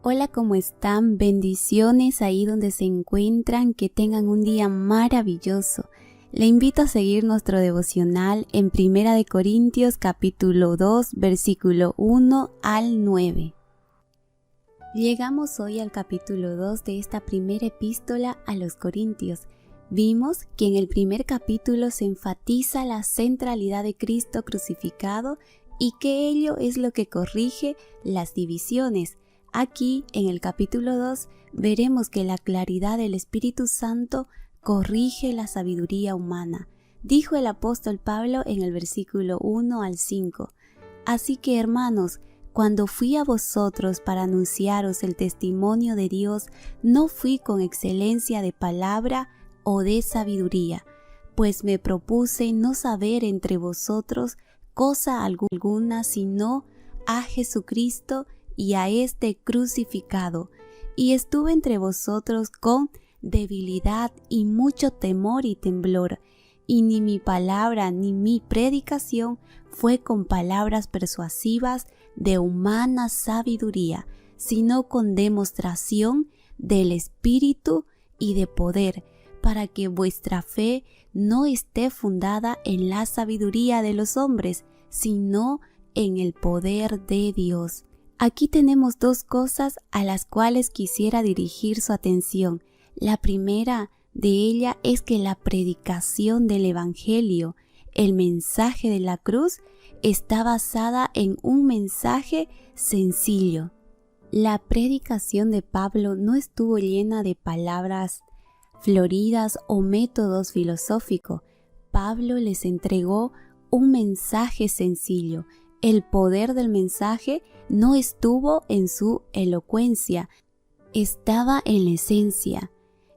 Hola, ¿cómo están? Bendiciones ahí donde se encuentran, que tengan un día maravilloso. Le invito a seguir nuestro devocional en 1 Corintios capítulo 2, versículo 1 al 9. Llegamos hoy al capítulo 2 de esta primera epístola a los Corintios. Vimos que en el primer capítulo se enfatiza la centralidad de Cristo crucificado y que ello es lo que corrige las divisiones. Aquí, en el capítulo 2, veremos que la claridad del Espíritu Santo corrige la sabiduría humana. Dijo el apóstol Pablo en el versículo 1 al 5. Así que, hermanos, cuando fui a vosotros para anunciaros el testimonio de Dios, no fui con excelencia de palabra o de sabiduría, pues me propuse no saber entre vosotros cosa alguna sino a Jesucristo y a este crucificado, y estuve entre vosotros con debilidad y mucho temor y temblor, y ni mi palabra ni mi predicación fue con palabras persuasivas de humana sabiduría, sino con demostración del Espíritu y de poder, para que vuestra fe no esté fundada en la sabiduría de los hombres, sino en el poder de Dios. Aquí tenemos dos cosas a las cuales quisiera dirigir su atención. La primera de ella es que la predicación del Evangelio, el mensaje de la cruz, está basada en un mensaje sencillo. La predicación de Pablo no estuvo llena de palabras floridas o métodos filosóficos. Pablo les entregó un mensaje sencillo. El poder del mensaje no estuvo en su elocuencia, estaba en la esencia.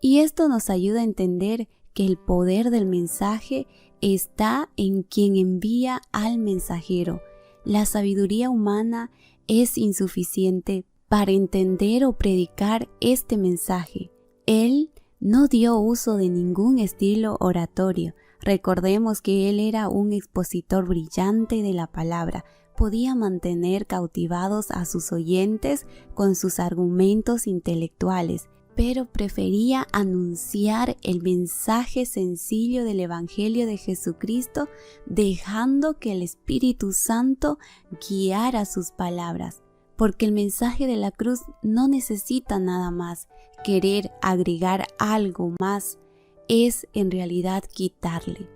Y esto nos ayuda a entender que el poder del mensaje está en quien envía al mensajero. La sabiduría humana es insuficiente para entender o predicar este mensaje. Él no dio uso de ningún estilo oratorio. Recordemos que él era un expositor brillante de la palabra. Podía mantener cautivados a sus oyentes con sus argumentos intelectuales, pero prefería anunciar el mensaje sencillo del Evangelio de Jesucristo, dejando que el Espíritu Santo guiara sus palabras. Porque el mensaje de la cruz no necesita nada más. Querer agregar algo más es en realidad quitarle.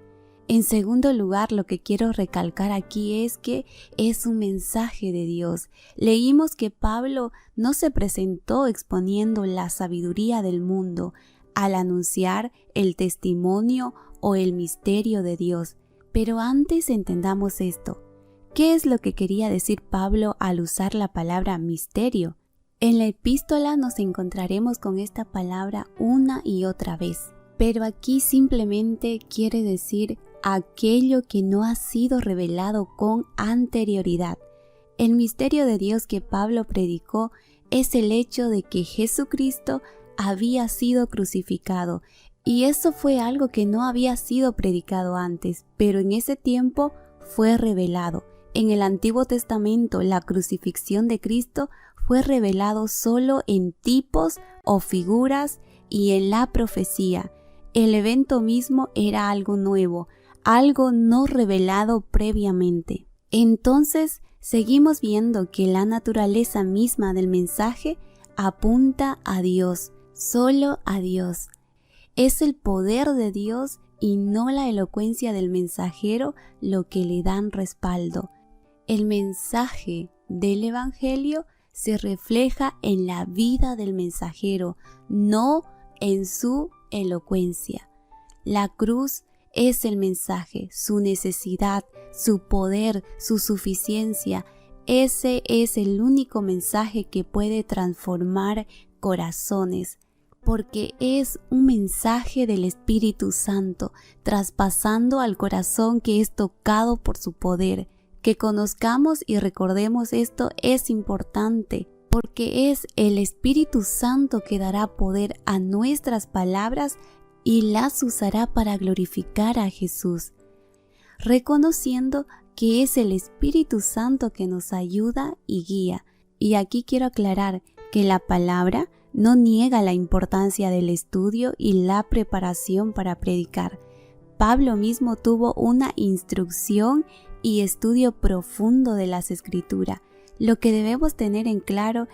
En segundo lugar, lo que quiero recalcar aquí es que es un mensaje de Dios. Leímos que Pablo no se presentó exponiendo la sabiduría del mundo al anunciar el testimonio o el misterio de Dios. Pero antes entendamos esto. ¿Qué es lo que quería decir Pablo al usar la palabra misterio? En la epístola nos encontraremos con esta palabra una y otra vez, pero aquí simplemente quiere decir aquello que no ha sido revelado con anterioridad. El misterio de Dios que Pablo predicó es el hecho de que Jesucristo había sido crucificado, y eso fue algo que no había sido predicado antes, pero en ese tiempo fue revelado. En el Antiguo Testamento, la crucifixión de Cristo fue revelado solo en tipos o figuras y en la profecía. El evento mismo era algo nuevo, algo no revelado previamente. Entonces, seguimos viendo que la naturaleza misma del mensaje apunta a Dios, solo a Dios. Es el poder de Dios y no la elocuencia del mensajero lo que le dan respaldo. El mensaje del Evangelio se refleja en la vida del mensajero, no en su elocuencia. La cruz es el mensaje, su necesidad, su poder, su suficiencia. Ese es el único mensaje que puede transformar corazones, porque es un mensaje del Espíritu Santo, traspasando al corazón que es tocado por su poder. Que conozcamos y recordemos esto es importante, porque es el Espíritu Santo que dará poder a nuestras palabras y las usará para glorificar a Jesús, reconociendo que es el Espíritu Santo que nos ayuda y guía. Y aquí quiero aclarar que la palabra no niega la importancia del estudio y la preparación para predicar. Pablo mismo tuvo una instrucción y estudio profundo de las Escrituras. Lo que debemos tener en claro,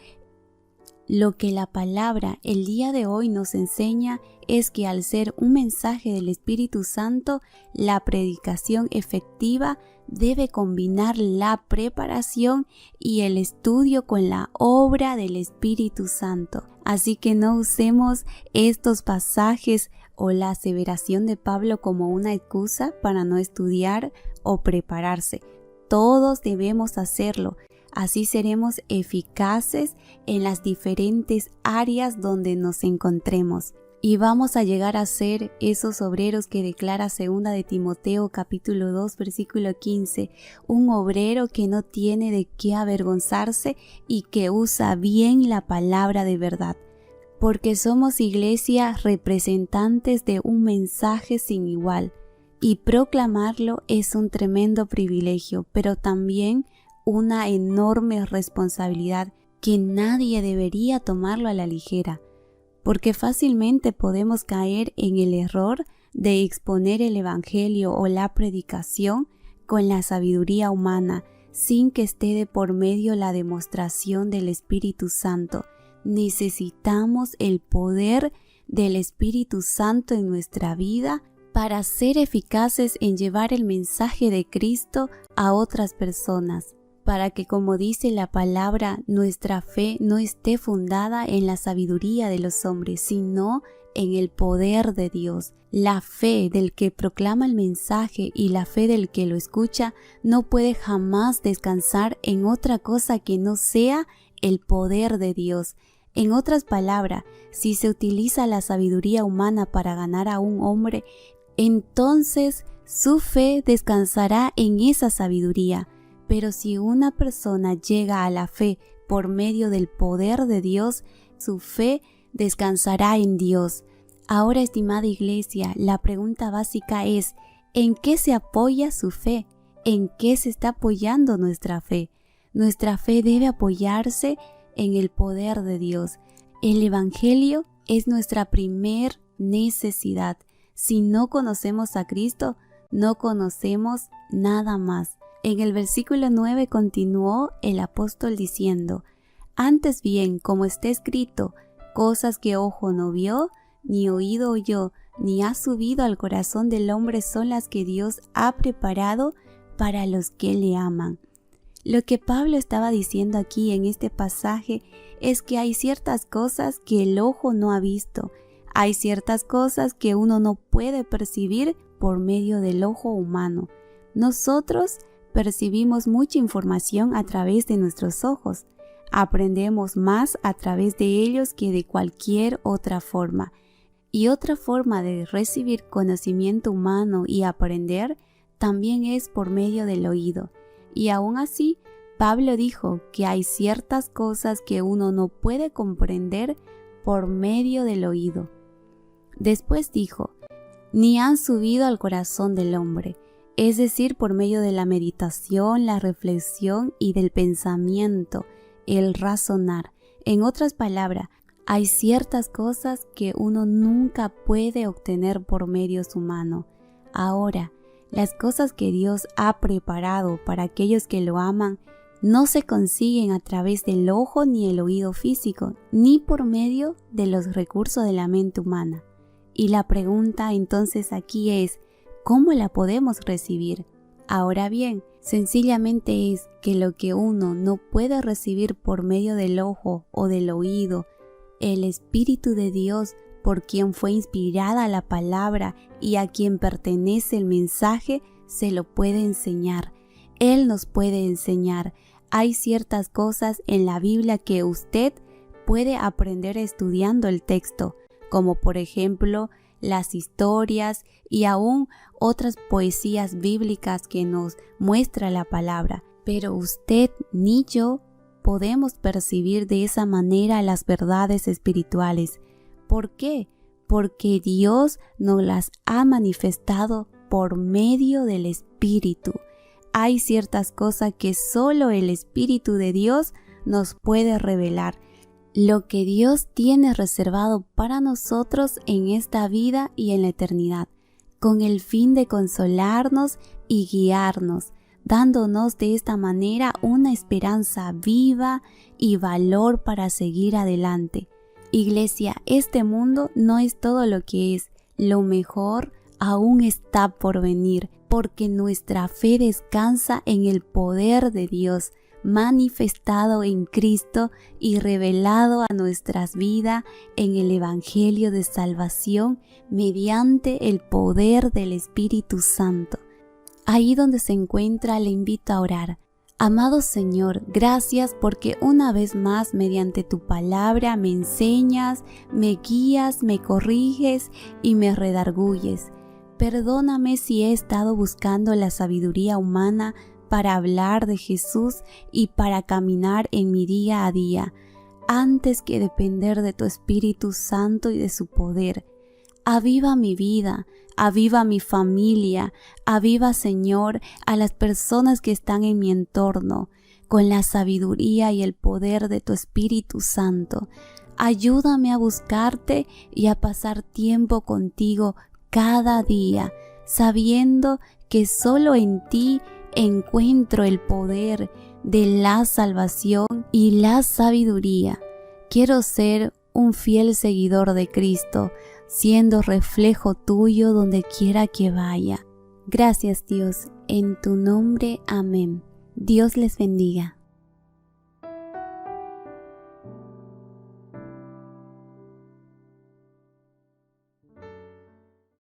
lo que la palabra el día de hoy nos enseña es que al ser un mensaje del Espíritu Santo, la predicación efectiva debe combinar la preparación y el estudio con la obra del Espíritu Santo. Así que no usemos estos pasajes o la aseveración de Pablo como una excusa para no estudiar o prepararse. Todos debemos hacerlo. Así seremos eficaces en las diferentes áreas donde nos encontremos. Y vamos a llegar a ser esos obreros que declara 2 de Timoteo capítulo 2 versículo 15, un obrero que no tiene de qué avergonzarse y que usa bien la palabra de verdad. Porque somos iglesia representantes de un mensaje sin igual, y proclamarlo es un tremendo privilegio, pero también una enorme responsabilidad que nadie debería tomarlo a la ligera, porque fácilmente podemos caer en el error de exponer el evangelio o la predicación con la sabiduría humana, sin que esté de por medio la demostración del Espíritu Santo. Necesitamos el poder del Espíritu Santo en nuestra vida para ser eficaces en llevar el mensaje de Cristo a otras personas, para que, como dice la palabra, nuestra fe no esté fundada en la sabiduría de los hombres, sino en el poder de Dios. La fe del que proclama el mensaje y la fe del que lo escucha no puede jamás descansar en otra cosa que no sea el poder de Dios. En otras palabras, si se utiliza la sabiduría humana para ganar a un hombre, entonces su fe descansará en esa sabiduría. Pero si una persona llega a la fe por medio del poder de Dios, su fe descansará en Dios. Ahora, estimada iglesia, la pregunta básica es: ¿en qué se apoya su fe? ¿En qué se está apoyando nuestra fe? Nuestra fe debe apoyarse en el poder de Dios. El Evangelio es nuestra primer necesidad. Si no conocemos a Cristo, no conocemos nada más. En el versículo 9 continuó el apóstol diciendo: antes bien, como está escrito, cosas que ojo no vio, ni oído oyó, ni ha subido al corazón del hombre son las que Dios ha preparado para los que le aman. Lo que Pablo estaba diciendo aquí en este pasaje es que hay ciertas cosas que el ojo no ha visto, hay ciertas cosas que uno no puede percibir por medio del ojo humano. Nosotros percibimos mucha información a través de nuestros ojos. Aprendemos más a través de ellos que de cualquier otra forma. Y otra forma de recibir conocimiento humano y aprender también es por medio del oído. Y aún así, Pablo dijo que hay ciertas cosas que uno no puede comprender por medio del oído. Después dijo: ni han subido al corazón del hombre. Es decir, por medio de la meditación, la reflexión y del pensamiento, el razonar. En otras palabras, hay ciertas cosas que uno nunca puede obtener por medios humanos. Ahora, las cosas que Dios ha preparado para aquellos que lo aman no se consiguen a través del ojo ni el oído físico, ni por medio de los recursos de la mente humana. Y la pregunta entonces aquí es: ¿cómo la podemos recibir? Ahora bien, sencillamente es que lo que uno no puede recibir por medio del ojo o del oído, el Espíritu de Dios, por quien fue inspirada la palabra y a quien pertenece el mensaje, se lo puede enseñar. Él nos puede enseñar. Hay ciertas cosas en la Biblia que usted puede aprender estudiando el texto, como por ejemplo las historias y aún otras poesías bíblicas que nos muestra la palabra. Pero usted ni yo podemos percibir de esa manera las verdades espirituales. ¿Por qué? Porque Dios nos las ha manifestado por medio del Espíritu. Hay ciertas cosas que solo el Espíritu de Dios nos puede revelar. lo que Dios tiene reservado para nosotros en esta vida y en la eternidad, con el fin de consolarnos y guiarnos, dándonos de esta manera una esperanza viva y valor para seguir adelante. Iglesia, este mundo no es todo lo que es, lo mejor aún está por venir, porque nuestra fe descansa en el poder de Dios, manifestado en Cristo y revelado a nuestras vidas en el Evangelio de salvación mediante el poder del Espíritu Santo. Ahí donde se encuentra, le invito a orar. Amado Señor, gracias porque una vez más mediante tu palabra me enseñas, me guías, me corriges y me redarguyes. Perdóname si he estado buscando la sabiduría humana para hablar de Jesús y para caminar en mi día a día, antes que depender de tu Espíritu Santo y de su poder. Aviva mi vida, aviva mi familia, aviva, Señor, a las personas que están en mi entorno, con la sabiduría y el poder de tu Espíritu Santo. Ayúdame a buscarte y a pasar tiempo contigo cada día, sabiendo que solo en ti encuentro el poder de la salvación y la sabiduría. Quiero ser un fiel seguidor de Cristo, siendo reflejo tuyo donde quiera que vaya. Gracias, Dios, en tu nombre, amén. Dios les bendiga.